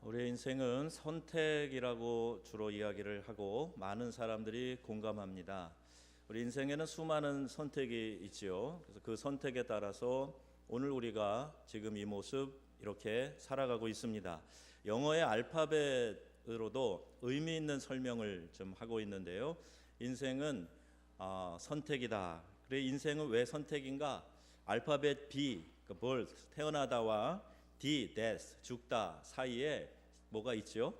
우리의 인생은 선택이라고 주로 이야기를 하고 많은 사람들이 공감합니다. 우리 인생에는 수많은 선택이 있지요. 그래서 그 선택에 따라서 오늘 우리가 지금 이 모습 이렇게 살아가고 있습니다. 영어의 알파벳으로도 의미 있는 설명을 좀 하고 있는데요. 인생은 선택이다. 그래 인생은 왜 선택인가? 알파벳 B, birth, 태어나다와 D, death, 죽다 사이에 뭐가 있죠?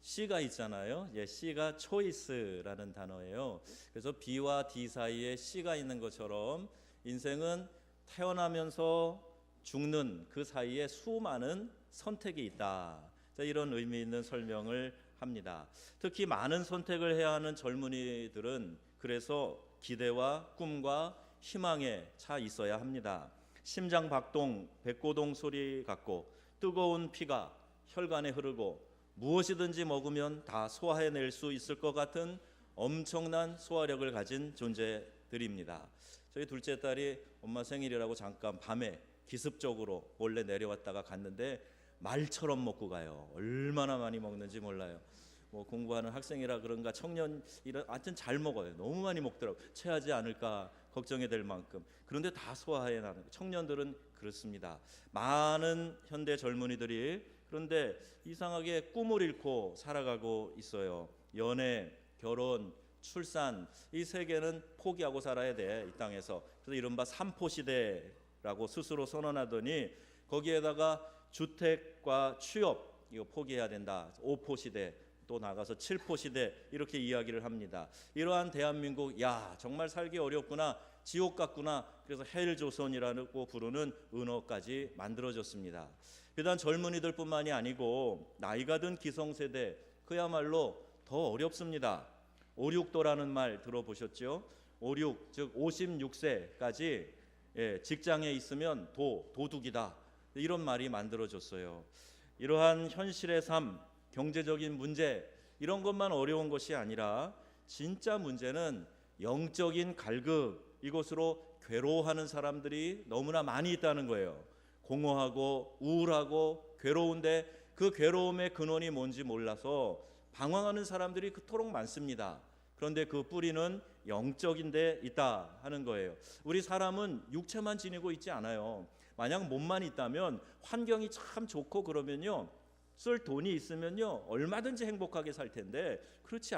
C가 있잖아요. C가 choice라는 단어예요. 그래서 B와 D 사이에 C가 있는 것처럼 인생은 태어나면서 죽는 그 사이에 수많은 선택이 있다. 이런 의미 있는 설명을 합니다. 특히 많은 선택을 해야 하는 젊은이들은 그래서 기대와 꿈과 희망에 차 있어야 합니다. 심장 박동, 백고동 소리 같고 뜨거운 피가 혈관에 흐르고 무엇이든지 먹으면 다 소화해낼 수 있을 것 같은 엄청난 소화력을 가진 존재들입니다. 저희 둘째 딸이 엄마 생일이라고 잠깐 밤에 기습적으로 몰래 내려왔다가 갔는데 말처럼 먹고 가요. 얼마나 많이 먹는지 몰라요. 공부하는 학생이라 그런가 청년이라 하여튼 잘 먹어요. 너무 많이 먹더라고요. 체하지 않을까 걱정이 될 만큼. 그런데 다 소화해 나는 청년들은 그렇습니다. 많은 현대 젊은이들이 그런데 이상하게 꿈을 잃고 살아가고 있어요. 연애, 결혼, 출산 이 세 개는 포기하고 살아야 돼, 이 땅에서. 그래서 이른바 3포 시대라고 스스로 선언하더니 거기에다가 주택과 취업 이거 포기해야 된다. 5포 시대 또 나가서 7포 시대 이렇게 이야기를 합니다. 이러한 대한민국 정말 살기 어렵구나, 지옥 같구나. 그래서 헬조선이라고 부르는 은어까지 만들어졌습니다. 비단 젊은이들 뿐만이 아니고 나이가 든 기성세대 그야말로 더 어렵습니다. 5,6도라는 말 들어보셨죠? 5,6 즉 56세까지 직장에 있으면 도둑이다, 이런 말이 만들어졌어요. 이러한 현실의 삶, 경제적인 문제 이런 것만 어려운 것이 아니라 진짜 문제는 영적인 갈급, 이것으로 괴로워하는 사람들이 너무나 많이 있다는 거예요. 공허하고 우울하고 괴로운데 그 괴로움의 근원이 뭔지 몰라서 방황하는 사람들이 그토록 많습니다. 그런데 그 뿌리는 영적인 데 있다 하는 거예요. 우리 사람은 육체만 지니고 있지 않아요. 만약 몸만 있다면 환경이 참 좋고 그러면요, 쓸 돈이 있으면요 얼마든지 행복하게 살 텐데 그렇지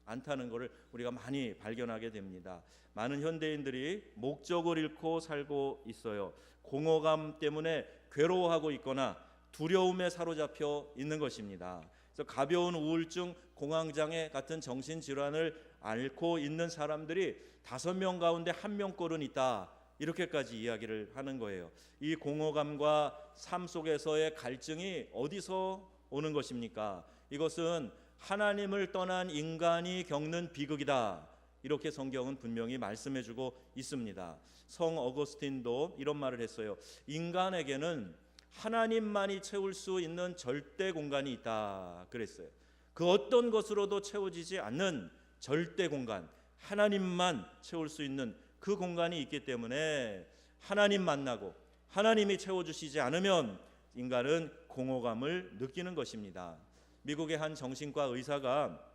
않다는 것을 우리가 많이 발견하게 됩니다. 많은 현대인들이 목적을 잃고 살고 있어요. 공허감 때문에 괴로워하고 있거나 두려움에 사로잡혀 있는 것입니다. 그래서 가벼운 우울증, 공황장애 같은 정신질환을 앓고 있는 사람들이 5명 가운데 1명꼴은 있다, 이렇게까지 이야기를 하는 거예요. 이 공허감과 삶 속에서의 갈증이 어디서 오는 것입니까? 이것은 하나님을 떠난 인간이 겪는 비극이다, 이렇게 성경은 분명히 말씀해주고 있습니다. 성 어거스틴도 이런 말을 했어요. 인간에게는 하나님만이 채울 수 있는 절대 공간이 있다 그랬어요. 그 어떤 것으로도 채워지지 않는 절대 공간, 하나님만 채울 수 있는 그 공간이 있기 때문에 하나님 만나고 하나님이 채워주시지 않으면 인간은 공허감을 느끼는 것입니다. 미국의 한 정신과 의사가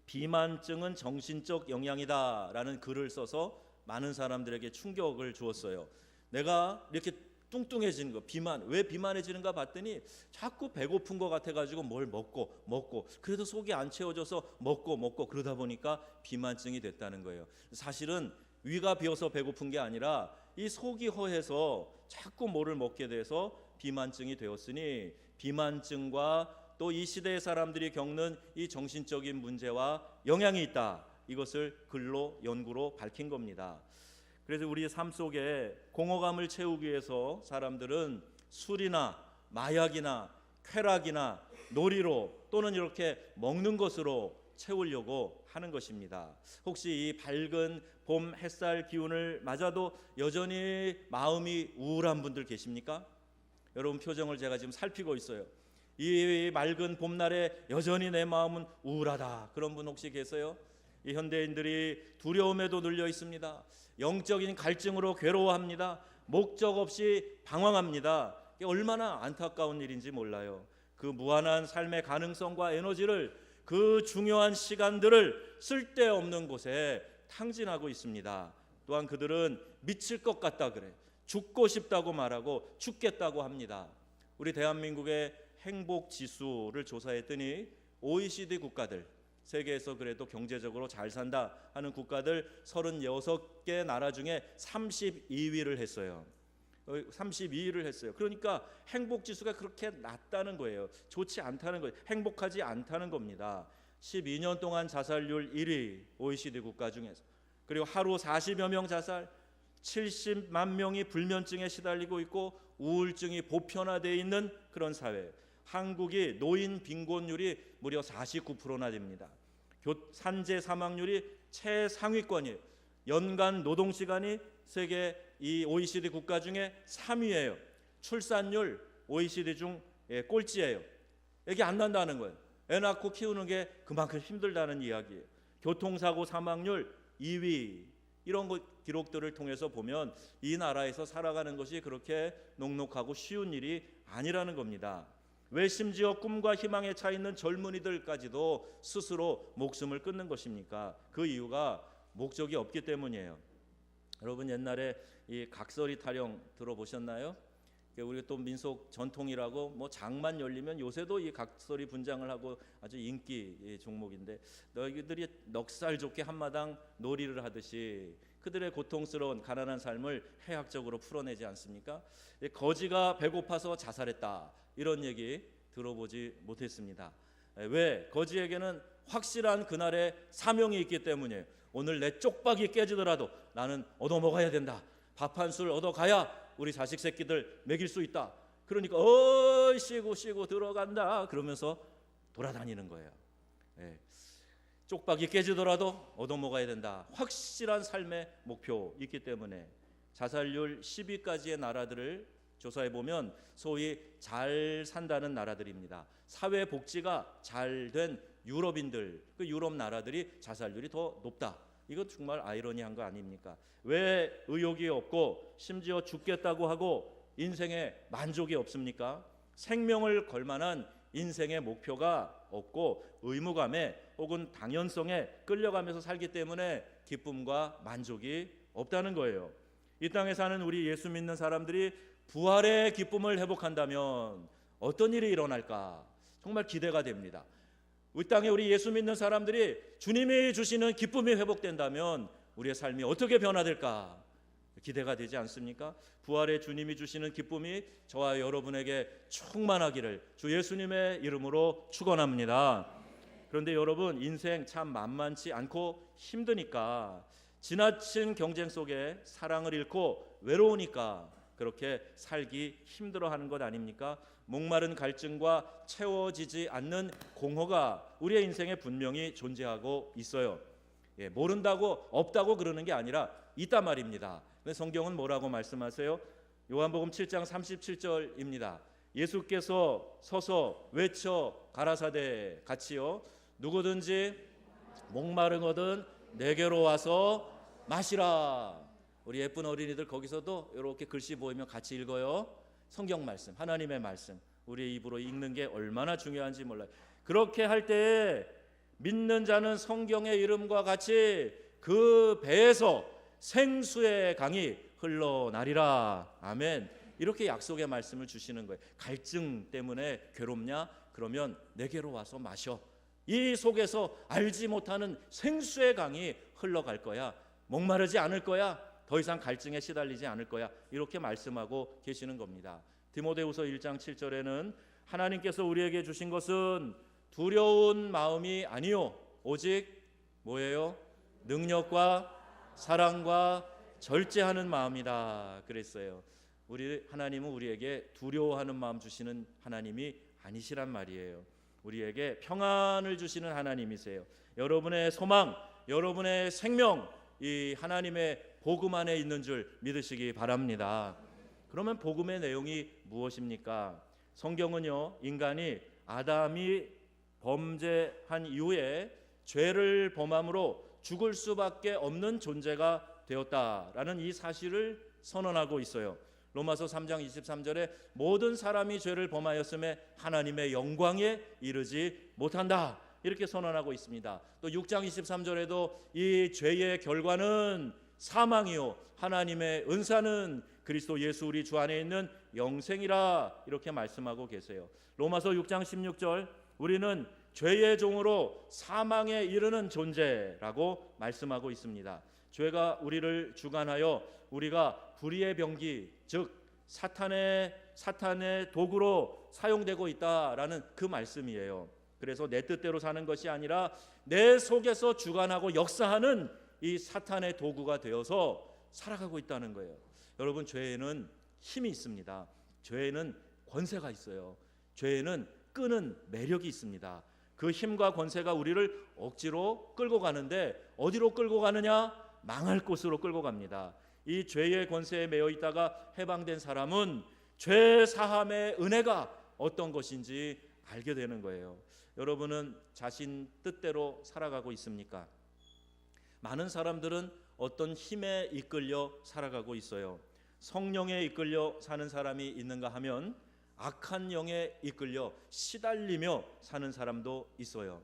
비만증은 정신적 영향이다 라는 글을 써서 많은 사람들에게 충격을 주었어요. 내가 이렇게 뚱뚱해지는 거, 왜 비만해지는가 봤더니 자꾸 배고픈 것 같아가지고 뭘 먹고 그래도 속이 안 채워져서 먹고 그러다 보니까 비만증이 됐다는 거예요. 사실은 위가 비어서 배고픈 게 아니라 이 속이 허해서 자꾸 뭐를 먹게 돼서 비만증이 되었으니 비만증과 또 이 시대의 사람들이 겪는 이 정신적인 문제와 영향이 있다, 이것을 글로 연구로 밝힌 겁니다. 그래서 우리 삶 속에 공허감을 채우기 위해서 사람들은 술이나 마약이나 쾌락이나 놀이로 또는 이렇게 먹는 것으로 채우려고 하는 것입니다. 혹시 이 밝은 봄 햇살 기운을 맞아도 여전히 마음이 우울한 분들 계십니까? 여러분 표정을 제가 지금 살피고 있어요. 이 맑은 봄날에 여전히 내 마음은 우울하다, 그런 분 혹시 계세요? 이 현대인들이 두려움에도 눌려 있습니다. 영적인 갈증으로 괴로워합니다. 목적 없이 방황합니다. 이게 얼마나 안타까운 일인지 몰라요. 그 무한한 삶의 가능성과 에너지를, 그 중요한 시간들을 쓸데없는 곳에 탕진하고 있습니다. 또한 그들은 미칠 것 같다 그래, 죽고 싶다고 말하고 죽겠다고 합니다. 우리 대한민국의 행복 지수를 조사했더니 OECD 국가들, 세계에서 그래도 경제적으로 잘 산다 하는 국가들 36개 나라 중에 32위를 했어요. 32위를 했어요. 그러니까 행복 지수가 그렇게 낮다는 거예요. 좋지 않다는 거예요. 행복하지 않다는 겁니다. 12년 동안 자살률 1위 OECD 국가 중에서, 그리고 하루 40여 명 자살, 70만 명이 불면증에 시달리고 있고 우울증이 보편화되어 있는 그런 사회. 한국이 노인 빈곤율이 무려 49%나 됩니다. 산재 사망률이 최상위권이에요. 연간 노동시간이 세계 이 OECD 국가 중에 3위예요. 출산율 OECD 중 꼴찌예요. 애기 안 난다는 거예요. 애 낳고 키우는 게 그만큼 힘들다는 이야기예요. 교통사고 사망률 2위. 이런 기록들을 통해서 보면 이 나라에서 살아가는 것이 그렇게 녹록하고 쉬운 일이 아니라는 겁니다. 왜 심지어 꿈과 희망에 차 있는 젊은이들까지도 스스로 목숨을 끊는 것입니까? 그 이유가 목적이 없기 때문이에요. 여러분, 옛날에 이 각설이 타령 들어보셨나요? 우리가 또 민속 전통이라고 뭐 장만 열리면 요새도 이 각설이 분장을 하고 아주 인기 종목인데, 너희들이 넉살 좋게 한마당 놀이를 하듯이 그들의 고통스러운 가난한 삶을 해학적으로 풀어내지 않습니까? 거지가 배고파서 자살했다, 이런 얘기 들어보지 못했습니다. 왜? 거지에게는 확실한 그날의 사명이 있기 때문이에요. 오늘 내 쪽박이 깨지더라도 나는 얻어먹어야 된다. 밥 한 술 얻어가야 우리 자식 새끼들 먹일 수 있다. 그러니까 쉬고 들어간다 그러면서 돌아다니는 거예요. 쪽박이 깨지더라도 얻어먹어야 된다. 확실한 삶의 목표 있기 때문에 자살률 10위까지의 나라들을 조사해보면 소위 잘 산다는 나라들입니다. 사회복지가 잘 된 유럽인들, 그 유럽 나라들이 자살률이 더 높다. 이건 정말 아이러니한 거 아닙니까? 왜 의욕이 없고 심지어 죽겠다고 하고 인생에 만족이 없습니까? 생명을 걸 만한 인생의 목표가 없고 의무감에 혹은 당연성에 끌려가면서 살기 때문에 기쁨과 만족이 없다는 거예요. 이 땅에 사는 우리 예수 믿는 사람들이 부활의 기쁨을 회복한다면 어떤 일이 일어날까? 정말 기대가 됩니다. 이 땅에 우리 예수 믿는 사람들이 주님이 주시는 기쁨이 회복된다면 우리의 삶이 어떻게 변화될까? 기대가 되지 않습니까? 부활의 주님이 주시는 기쁨이 저와 여러분에게 충만하기를 주 예수님의 이름으로 축원합니다. 그런데 여러분, 인생 참 만만치 않고 힘드니까, 지나친 경쟁 속에 사랑을 잃고 외로우니까 그렇게 살기 힘들어하는 것 아닙니까? 목마른 갈증과 채워지지 않는 공허가 우리의 인생에 분명히 존재하고 있어요. 모른다고 없다고 그러는 게 아니라 있단 말입니다. 성경은 뭐라고 말씀하세요? 요한복음 7장 37절입니다. 예수께서 서서 외쳐 가라사대 같이요, 누구든지 목마르거든 내게로 와서 마시라. 우리 예쁜 어린이들 거기서도 이렇게 글씨 보이면 같이 읽어요. 성경 말씀, 하나님의 말씀, 우리의 입으로 읽는 게 얼마나 중요한지 몰라요. 그렇게 할 때에 믿는 자는 성경의 이름과 같이 그 배에서 생수의 강이 흘러나리라. 아멘. 이렇게 약속의 말씀을 주시는 거예요. 갈증 때문에 괴롭냐? 그러면 내게로 와서 마셔. 이 속에서 알지 못하는 생수의 강이 흘러갈 거야. 목마르지 않을 거야. 더 이상 갈증에 시달리지 않을 거야. 이렇게 말씀하고 계시는 겁니다. 디모데후서 1장 7절에는 하나님께서 우리에게 주신 것은 두려운 마음이 아니요 오직 뭐예요? 능력과 사랑과 절제하는 마음이다 그랬어요. 하나님은 우리에게 두려워하는 마음 주시는 하나님이 아니시란 말이에요. 우리에게 평안을 주시는 하나님이세요. 여러분의 소망, 여러분의 생명, 이 하나님의 복음 안에 있는 줄 믿으시기 바랍니다. 그러면 복음의 내용이 무엇입니까? 성경은요, 인간이 아담이 범죄한 이후에 죄를 범함으로 죽을 수밖에 없는 존재가 되었다라는 이 사실을 선언하고 있어요. 로마서 3장 23절에 모든 사람이 죄를 범하였음에 하나님의 영광에 이르지 못한다, 이렇게 선언하고 있습니다. 또 6장 23절에도 이 죄의 결과는 사망이요 하나님의 은사는 그리스도 예수 우리 주 안에 있는 영생이라, 이렇게 말씀하고 계세요. 로마서 6장 16절, 우리는 죄의 종으로 사망에 이르는 존재라고 말씀하고 있습니다. 죄가 우리를 주관하여 우리가 불의의 병기, 즉 사탄의 도구로 사용되고 있다라는 그 말씀이에요. 그래서 내 뜻대로 사는 것이 아니라 내 속에서 주관하고 역사하는 이 사탄의 도구가 되어서 살아가고 있다는 거예요. 여러분, 죄에는 힘이 있습니다. 죄에는 권세가 있어요. 죄에는 끄는 매력이 있습니다. 그 힘과 권세가 우리를 억지로 끌고 가는데 어디로 끌고 가느냐? 망할 곳으로 끌고 갑니다. 이 죄의 권세에 매여 있다가 해방된 사람은 죄 사함의 은혜가 어떤 것인지 알게 되는 거예요. 여러분은 자신 뜻대로 살아가고 있습니까? 많은 사람들은 어떤 힘에 이끌려 살아가고 있어요. 성령에 이끌려 사는 사람이 있는가 하면 악한 영에 이끌려 시달리며 사는 사람도 있어요.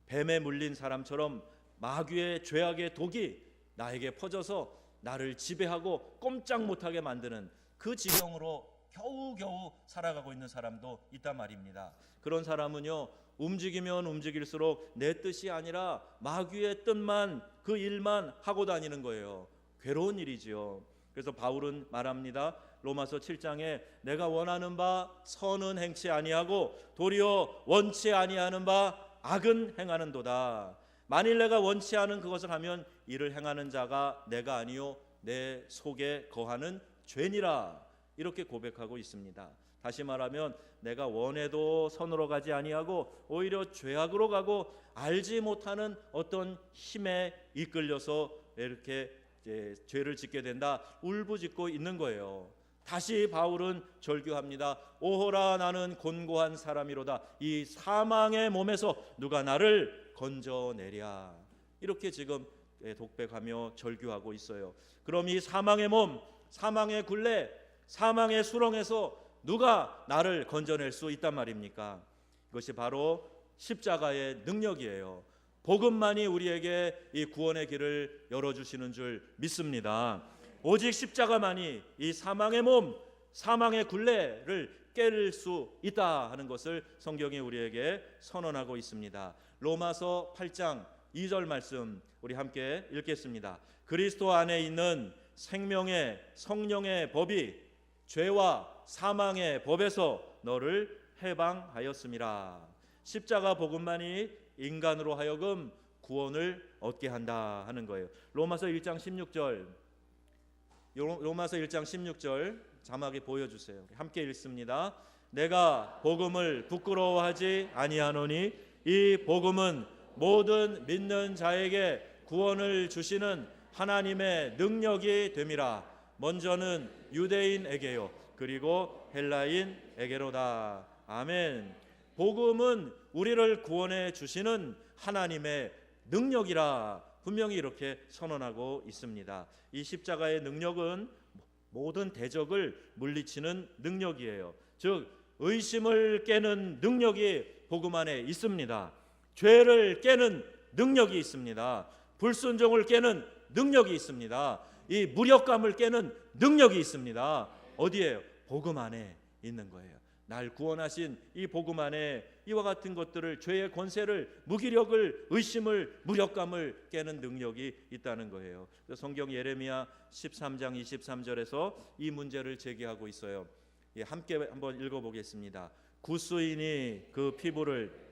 뱀에 물린 사람처럼 마귀의 죄악의 독이 나에게 퍼져서 나를 지배하고 꼼짝 못하게 만드는 그 지경으로 겨우겨우 살아가고 있는 사람도 있단 말입니다. 그런 사람은요, 움직이면 움직일수록 내 뜻이 아니라 마귀의 뜻만, 그 일만 하고 다니는 거예요. 괴로운 일이지요. 그래서 바울은 말합니다. 로마서 7장에 내가 원하는 바 선은 행치 아니하고 도리어 원치 아니하는 바 악은 행하는도다. 만일 내가 원치 않은 그것을 하면 이를 행하는 자가 내가 아니요 내 속에 거하는 죄니라, 이렇게 고백하고 있습니다. 다시 말하면 내가 원해도 선으로 가지 아니하고 오히려 죄악으로 가고 알지 못하는 어떤 힘에 이끌려서 이렇게 죄를 짓게 된다, 울부짖고 있는 거예요. 다시 바울은 절규합니다. 오호라 나는 곤고한 사람이로다. 이 사망의 몸에서 누가 나를 건져내랴. 이렇게 지금 독백하며 절규하고 있어요. 그럼 이 사망의 몸, 사망의 굴레, 사망의 수렁에서 누가 나를 건져낼 수 있단 말입니까? 이것이 바로 십자가의 능력이에요. 복음만이 우리에게 이 구원의 길을 열어주시는 줄 믿습니다. 오직 십자가만이 이 사망의 몸, 사망의 굴레를 깰 수 있다 하는 것을 성경이 우리에게 선언하고 있습니다. 로마서 8장 2절 말씀 우리 함께 읽겠습니다. 그리스도 안에 있는 생명의 성령의 법이 죄와 사망의 법에서 너를 해방하였음이라. 십자가 복음만이 인간으로 하여금 구원을 얻게 한다 하는 거예요. 로마서 1장 16절, 로마서 1장 16절 자막에 보여주세요. 함께 읽습니다. 내가 복음을 부끄러워하지 아니하노니 이 복음은 모든 믿는 자에게 구원을 주시는 하나님의 능력이 됨이라. 먼저는 유대인에게요 그리고 헬라인에게로다. 아멘. 복음은 우리를 구원해 주시는 하나님의 능력이라 분명히 이렇게 선언하고 있습니다. 이 십자가의 능력은 모든 대적을 물리치는 능력이에요. 즉 의심을 깨는 능력이 복음 안에 있습니다. 죄를 깨는 능력이 있습니다. 불순종을 깨는 능력이 있습니다. 이 무력감을 깨는 능력이 있습니다. 어디에요? 복음 안에 있는 거예요. 날 구원하신 이 복음 안에 이와 같은 것들을, 죄의 권세를, 무기력을, 의심을, 무력감을 깨는 능력이 있다는 거예요. 성경 예레미야 13장 23절에서 이 문제를 제기하고 있어요. 함께 한번 읽어보겠습니다. 구스인이 그 피부를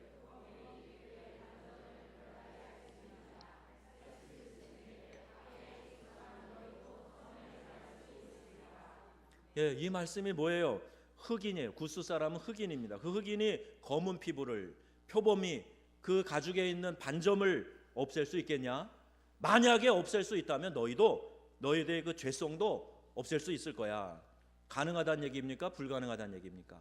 이 말씀이 뭐예요? 흑인이에요. 구스 사람은 흑인입니다. 그 흑인이 검은 피부를, 표범이 그 가죽에 있는 반점을 없앨 수 있겠냐? 만약에 없앨 수 있다면 너희들의 그 죄성도 없앨 수 있을 거야. 가능하다는 얘기입니까? 불가능하다는 얘기입니까?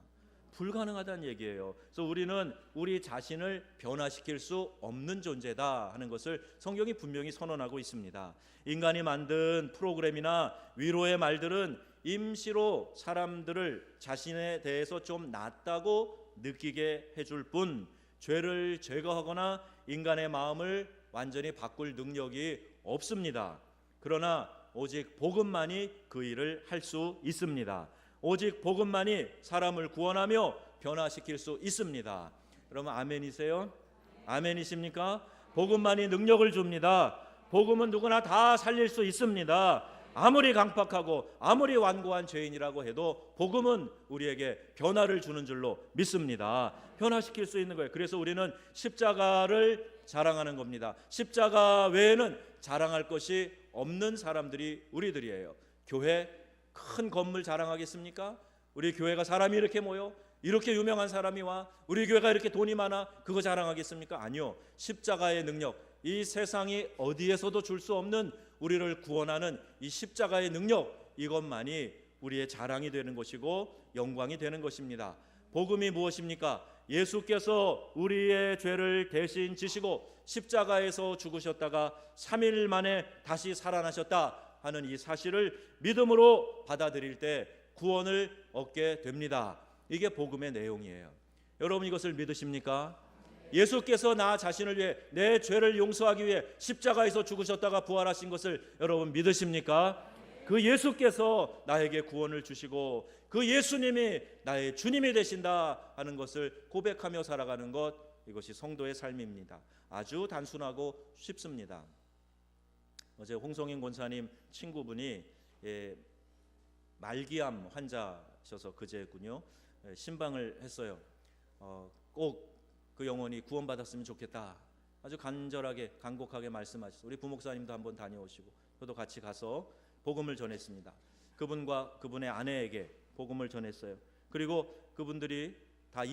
불가능하다는 얘기예요. 그래서 우리는 우리 자신을 변화시킬 수 없는 존재다 하는 것을 성경이 분명히 선언하고 있습니다. 인간이 만든 프로그램이나 위로의 말들은 임시로 사람들을 자신에 대해서 좀 낫다고 느끼게 해줄 뿐 죄를 제거하거나 인간의 마음을 완전히 바꿀 능력이 없습니다. 그러나 오직 복음만이 그 일을 할 수 있습니다. 오직 복음만이 사람을 구원하며 변화시킬 수 있습니다. 여러분 아멘이세요? 아멘이십니까? 복음만이 능력을 줍니다. 복음은 누구나 다 살릴 수 있습니다. 아무리 강팍하고 아무리 완고한 죄인이라고 해도 복음은 우리에게 변화를 주는 줄로 믿습니다. 변화시킬 수 있는 거예요. 그래서 우리는 십자가를 자랑하는 겁니다. 십자가 외에는 자랑할 것이 없는 사람들이 우리들이에요. 교회 큰 건물 자랑하겠습니까? 우리 교회가 사람이 이렇게 모여 이렇게 유명한 사람이 와 우리 교회가 이렇게 돈이 많아 그거 자랑하겠습니까? 아니요. 십자가의 능력, 이 세상이 어디에서도 줄 수 없는 우리를 구원하는 이 십자가의 능력, 이것만이 우리의 자랑이 되는 것이고 영광이 되는 것입니다. 복음이 무엇입니까? 예수께서 우리의 죄를 대신 지시고 십자가에서 죽으셨다가 3일 만에 다시 살아나셨다 하는 이 사실을 믿음으로 받아들일 때 구원을 얻게 됩니다. 이게 복음의 내용이에요. 여러분 이것을 믿으십니까? 예수께서 나 자신을 위해 내 죄를 용서하기 위해 십자가에서 죽으셨다가 부활하신 것을 여러분 믿으십니까? 그 예수께서 나에게 구원을 주시고 그 예수님이 나의 주님이 되신다 하는 것을 고백하며 살아가는 것, 이것이 성도의 삶입니다. 아주 단순하고 쉽습니다. 어제 홍성인 권사님 친구분이 말기암 환자셔서 그제군요 신방을 했어요. 꼭 그 영혼이 구원받았으면 좋겠다 아주 간절하게 간곡하게 말씀하셨어요. 우리 부목사님도 한번 다녀오시고 저도 같이 가서 복음을 전했습니다. 그분과 그분의 아내에게 복음을 전했어요. 그리고 그분들이 다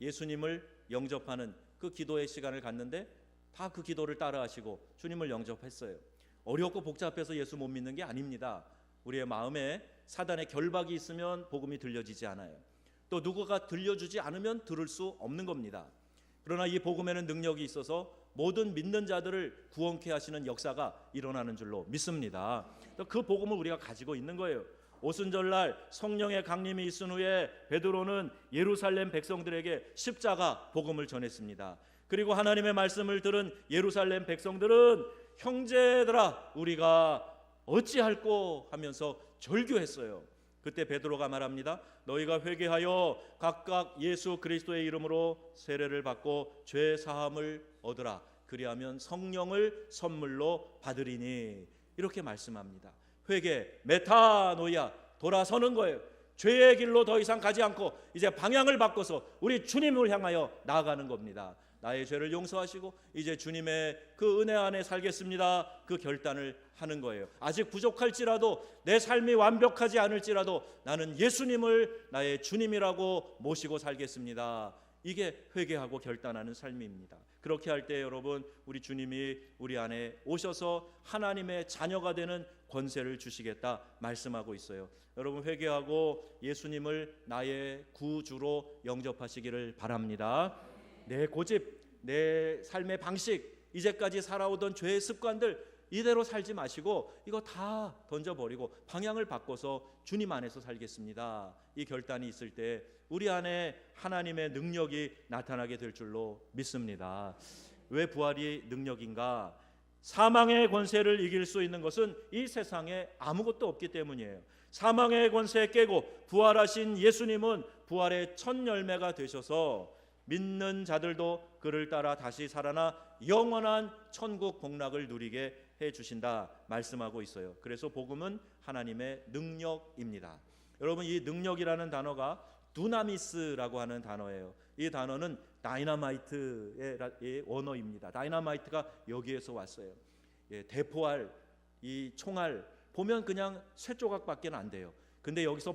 예수님을 영접하는 그 기도의 시간을 갖는데 다 그 기도를 따라하시고 주님을 영접했어요. 어렵고 복잡해서 예수 못 믿는 게 아닙니다. 우리의 마음에 사단의 결박이 있으면 복음이 들려지지 않아요. 또 누구가 들려주지 않으면 들을 수 없는 겁니다. 그러나 이 복음에는 능력이 있어서 모든 믿는 자들을 구원케 하시는 역사가 일어나는 줄로 믿습니다. 또 그 복음을 우리가 가지고 있는 거예요. 오순절날 성령의 강림이 있은 후에 베드로는 예루살렘 백성들에게 십자가 복음을 전했습니다. 그리고 하나님의 말씀을 들은 예루살렘 백성들은 형제들아 우리가 어찌할꼬 하면서 절규했어요. 그때 베드로가 말합니다. 너희가 회개하여 각각 예수 그리스도의 이름으로 세례를 받고 죄 사함을 얻으라. 그리하면 성령을 선물로 받으리니. 이렇게 말씀합니다. 회개, 메타노이아, 돌아서는 거예요. 죄의 길로 더 이상 가지 않고 이제 방향을 바꿔서 우리 주님을 향하여 나아가는 겁니다. 나의 죄를 용서하시고 이제 주님의 그 은혜 안에 살겠습니다. 그 결단을 하는 거예요. 아직 부족할지라도 내 삶이 완벽하지 않을지라도 나는 예수님을 나의 주님이라고 모시고 살겠습니다. 이게 회개하고 결단하는 삶입니다. 그렇게 할 때 여러분 우리 주님이 우리 안에 오셔서 하나님의 자녀가 되는 권세를 주시겠다 말씀하고 있어요. 여러분 회개하고 예수님을 나의 구주로 영접하시기를 바랍니다. 내 고집, 내 삶의 방식, 이제까지 살아오던 죄의 습관들 이대로 살지 마시고 이거 다 던져버리고 방향을 바꿔서 주님 안에서 살겠습니다. 이 결단이 있을 때 우리 안에 하나님의 능력이 나타나게 될 줄로 믿습니다. 왜 부활이 능력인가? 사망의 권세를 이길 수 있는 것은 이 세상에 아무것도 없기 때문이에요. 사망의 권세 깨고 부활하신 예수님은 부활의 첫 열매가 되셔서 믿는 자들도 그를 따라 다시 살아나 영원한 천국 복락을 누리게 해주신다 말씀하고 있어요. 그래서 복음은 하나님의 능력입니다. 여러분 이 능력이라는 단어가 두나미스라고 하는 단어예요. 이 단어는 다이너마이트의 원어입니다. 다이너마이트가 여기에서 왔어요. 대포알, 이 총알 보면 그냥 쇠조각밖에 안 돼요. 근데 여기서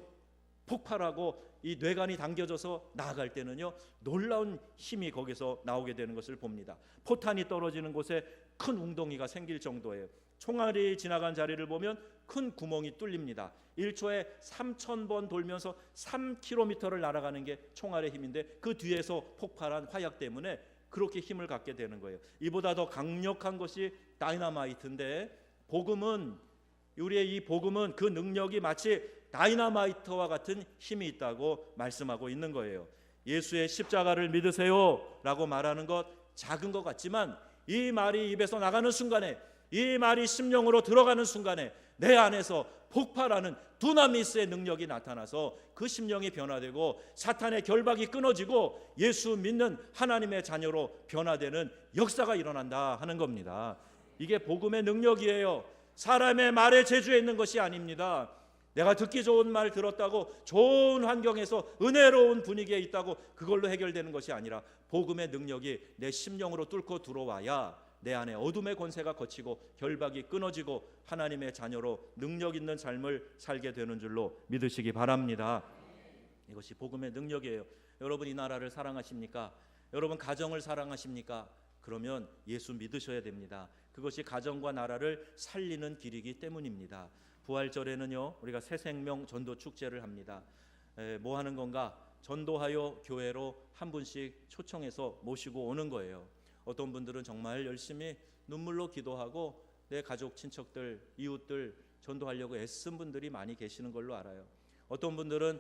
폭발하고 이 뇌관이 당겨져서 나아갈 때는요 놀라운 힘이 거기서 나오게 되는 것을 봅니다. 포탄이 떨어지는 곳에 큰 웅덩이가 생길 정도예요. 총알이 지나간 자리를 보면 큰 구멍이 뚫립니다. 1초에 3,000번 돌면서 3km를 날아가는 게 총알의 힘인데 그 뒤에서 폭발한 화약 때문에 그렇게 힘을 갖게 되는 거예요. 이보다 더 강력한 것이 다이너마이트인데 복음은 우리의 이 복음은 그 능력이 마치 다이너마이트와 같은 힘이 있다고 말씀하고 있는 거예요. 예수의 십자가를 믿으세요 라고 말하는 것 작은 것 같지만, 이 말이 입에서 나가는 순간에, 이 말이 심령으로 들어가는 순간에 내 안에서 폭발하는 두나미스의 능력이 나타나서 그 심령이 변화되고 사탄의 결박이 끊어지고 예수 믿는 하나님의 자녀로 변화되는 역사가 일어난다 하는 겁니다. 이게 복음의 능력이에요. 사람의 말에 제주에 있는 것이 아닙니다. 내가 듣기 좋은 말 들었다고 좋은 환경에서 은혜로운 분위기에 있다고 그걸로 해결되는 것이 아니라, 복음의 능력이 내 심령으로 뚫고 들어와야 내 안에 어둠의 권세가 거치고 결박이 끊어지고 하나님의 자녀로 능력 있는 삶을 살게 되는 줄로 믿으시기 바랍니다. 이것이 복음의 능력이에요. 여러분, 이 나라를 사랑하십니까? 여러분, 가정을 사랑하십니까? 그러면 예수 믿으셔야 됩니다. 그것이 가정과 나라를 살리는 길이기 때문입니다. 부활절에는요, 우리가 새 생명 전도 축제를 합니다. 뭐 하는 건가? 전도하여 교회로 한 분씩 초청해서 모시고 오는 거예요. 어떤 분들은 정말 열심히 눈물로 기도하고 내 가족, 친척들, 이웃들 전도하려고 애쓴 분들이 많이 계시는 걸로 알아요. 어떤 분들은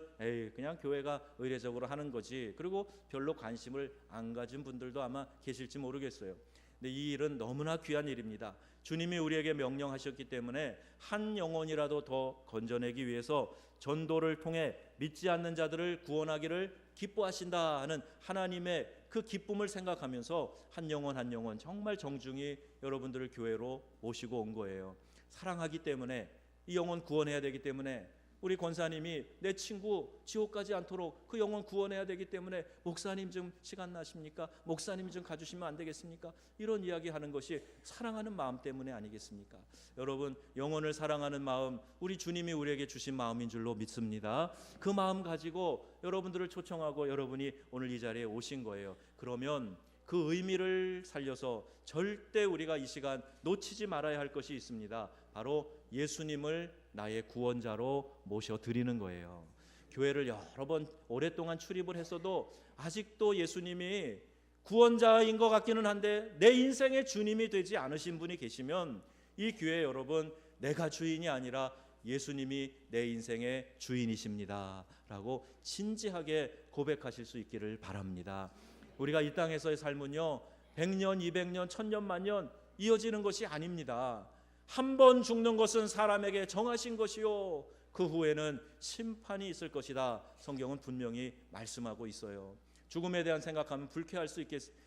그냥 교회가 의례적으로 하는 거지, 그리고 별로 관심을 안 가진 분들도 아마 계실지 모르겠어요. 근데 이 일은 너무나 귀한 일입니다. 주님이 우리에게 명령하셨기 때문에 한 영혼이라도 더 건져내기 위해서 전도를 통해 믿지 않는 자들을 구원하기를 기뻐하신다 하는 하나님의 그 기쁨을 생각하면서 한 영혼 한 영혼 정말 정중히 여러분들을 교회로 모시고 온 거예요. 사랑하기 때문에, 이 영혼 구원해야 되기 때문에, 우리 권사님이 내 친구 지옥 가지 않도록 그 영혼 구원해야 되기 때문에 목사님 좀 시간 나십니까? 목사님 좀 가주시면 안 되겠습니까? 이런 이야기 하는 것이 사랑하는 마음 때문에 아니겠습니까? 여러분, 영혼을 사랑하는 마음, 우리 주님이 우리에게 주신 마음인 줄로 믿습니다. 그 마음 가지고 여러분들을 초청하고 여러분이 오늘 이 자리에 오신 거예요. 그러면 그 의미를 살려서 절대 우리가 이 시간 놓치지 말아야 할 것이 있습니다. 바로 예수님을 나의 구원자로 모셔드리는 거예요. 교회를 여러 번 오랫동안 출입을 했어도 아직도 예수님이 구원자인 것 같기는 한데 내 인생의 주님이 되지 않으신 분이 계시면, 이 교회 여러분, 내가 주인이 아니라 예수님이 내 인생의 주인이십니다 라고 진지하게 고백하실 수 있기를 바랍니다. 우리가 이 땅에서의 삶은요, 100년, 200년, 1000년, 만년 이어지는 것이 아닙니다. 한 번 죽는 것은 사람에게 정하신 것이요, 그 후에는 심판이 있을 것이다. 성경은 분명히 말씀하고 있어요. 죽음에 대한 생각하면 불쾌할 수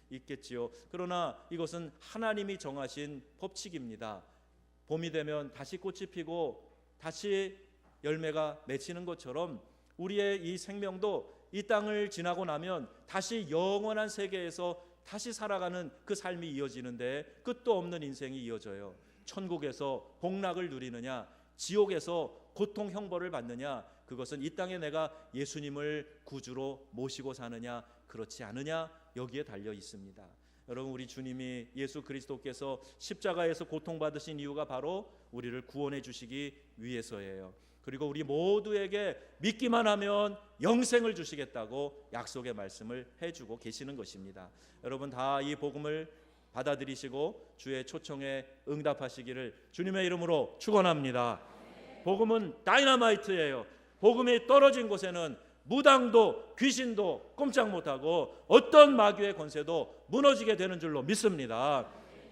있겠지요. 그러나 이것은 하나님이 정하신 법칙입니다. 봄이 되면 다시 꽃이 피고 다시 열매가 맺히는 것처럼 우리의 이 생명도 이 땅을 지나고 나면 다시 영원한 세계에서 다시 살아가는 그 삶이 이어지는데, 끝도 없는 인생이 이어져요. 천국에서 복락을 누리느냐, 지옥에서 고통 형벌을 받느냐, 그것은 이 땅에 내가 예수님을 구주로 모시고 사느냐 그렇지 않느냐, 여기에 달려 있습니다. 여러분, 우리 주님이 예수 그리스도께서 십자가에서 고통받으신 이유가 바로 우리를 구원해 주시기 위해서예요. 그리고 우리 모두에게 믿기만 하면 영생을 주시겠다고 약속의 말씀을 해주고 계시는 것입니다. 여러분, 다 이 복음을 받아들이시고 주의 초청에 응답하시기를 주님의 이름으로 축원합니다. 복음은 다이너마이트예요. 복음이 떨어진 곳에는 무당도 귀신도 꼼짝 못하고 어떤 마귀의 권세도 무너지게 되는 줄로 믿습니다.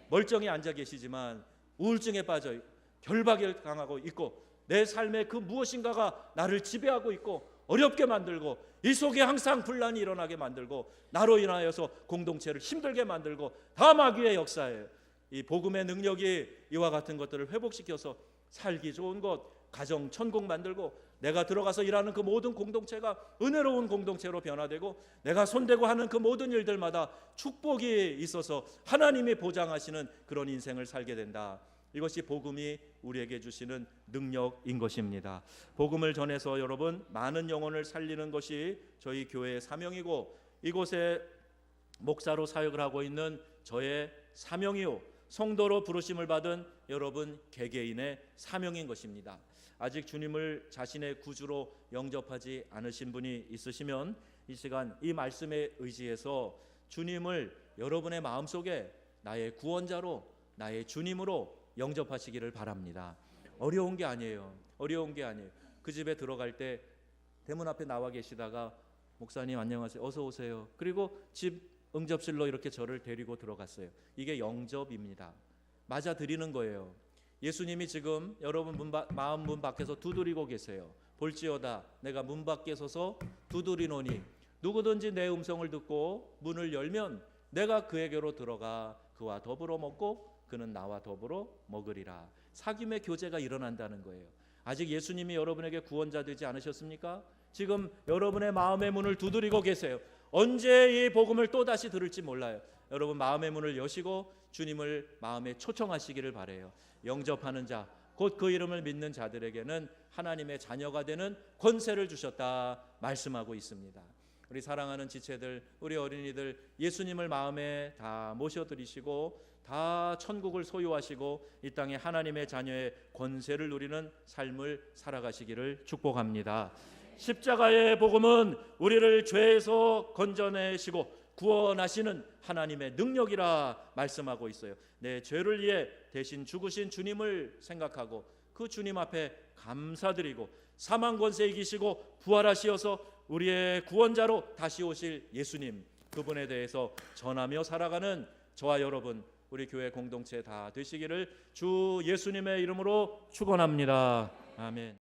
멀쩡히 앉아 계시지만 우울증에 빠져 결박을 당하고 있고, 내 삶의 그 무엇인가가 나를 지배하고 있고 어렵게 만들고, 이 속에 항상 분란이 일어나게 만들고, 나로 인하여서 공동체를 힘들게 만들고, 다 마귀의 역사예요. 이 복음의 능력이 이와 같은 것들을 회복시켜서 살기 좋은 것, 가정 천국 만들고, 내가 들어가서 일하는 그 모든 공동체가 은혜로운 공동체로 변화되고, 내가 손대고 하는 그 모든 일들마다 축복이 있어서 하나님이 보장하시는 그런 인생을 살게 된다. 이것이 복음이 우리에게 주시는 능력인 것입니다. 복음을 전해서 여러분, 많은 영혼을 살리는 것이 저희 교회의 사명이고, 이곳에 목사로 사역을 하고 있는 저의 사명이요, 성도로 부르심을 받은 여러분 개개인의 사명인 것입니다. 아직 주님을 자신의 구주로 영접하지 않으신 분이 있으시면 이 시간 이 말씀에 의지해서 주님을 여러분의 마음속에 나의 구원자로, 나의 주님으로 영접하시기를 바랍니다. 어려운 게 아니에요. 어려운 게 아니에요. 그 집에 들어갈 때 대문 앞에 나와 계시다가 목사님 안녕하세요. 어서 오세요. 그리고 집 응접실로 이렇게 저를 데리고 들어갔어요. 이게 영접입니다. 맞아 드리는 거예요. 예수님이 지금 여러분 마음 문 밖에서 두드리고 계세요. 볼지어다 내가 문 밖에 서서 두드리노니 누구든지 내 음성을 듣고 문을 열면 내가 그에게로 들어가 그와 더불어 먹고 그는 나와 더불어 먹으리라. 사귐의 교제가 일어난다는 거예요. 아직 예수님이 여러분에게 구원자 되지 않으셨습니까? 지금 여러분의 마음의 문을 두드리고 계세요. 언제 이 복음을 또다시 들을지 몰라요. 여러분 마음의 문을 여시고 주님을 마음에 초청하시기를 바라요. 영접하는 자, 곧 그 이름을 믿는 자들에게는 하나님의 자녀가 되는 권세를 주셨다 말씀하고 있습니다. 우리 사랑하는 지체들, 우리 어린이들 예수님을 마음에 다 모셔드리시고 다 천국을 소유하시고 이 땅에 하나님의 자녀의 권세를 누리는 삶을 살아가시기를 축복합니다. 십자가의 복음은 우리를 죄에서 건져내시고 구원하시는 하나님의 능력이라 말씀하고 있어요. 내 죄를 위해 대신 죽으신 주님을 생각하고 그 주님 앞에 감사드리고 사망 권세 이기시고 부활하시어서 우리의 구원자로 다시 오실 예수님, 그분에 대해서 전하며 살아가는 저와 여러분, 우리 교회 공동체 다 되시기를 주 예수님의 이름으로 축원합니다. 아멘.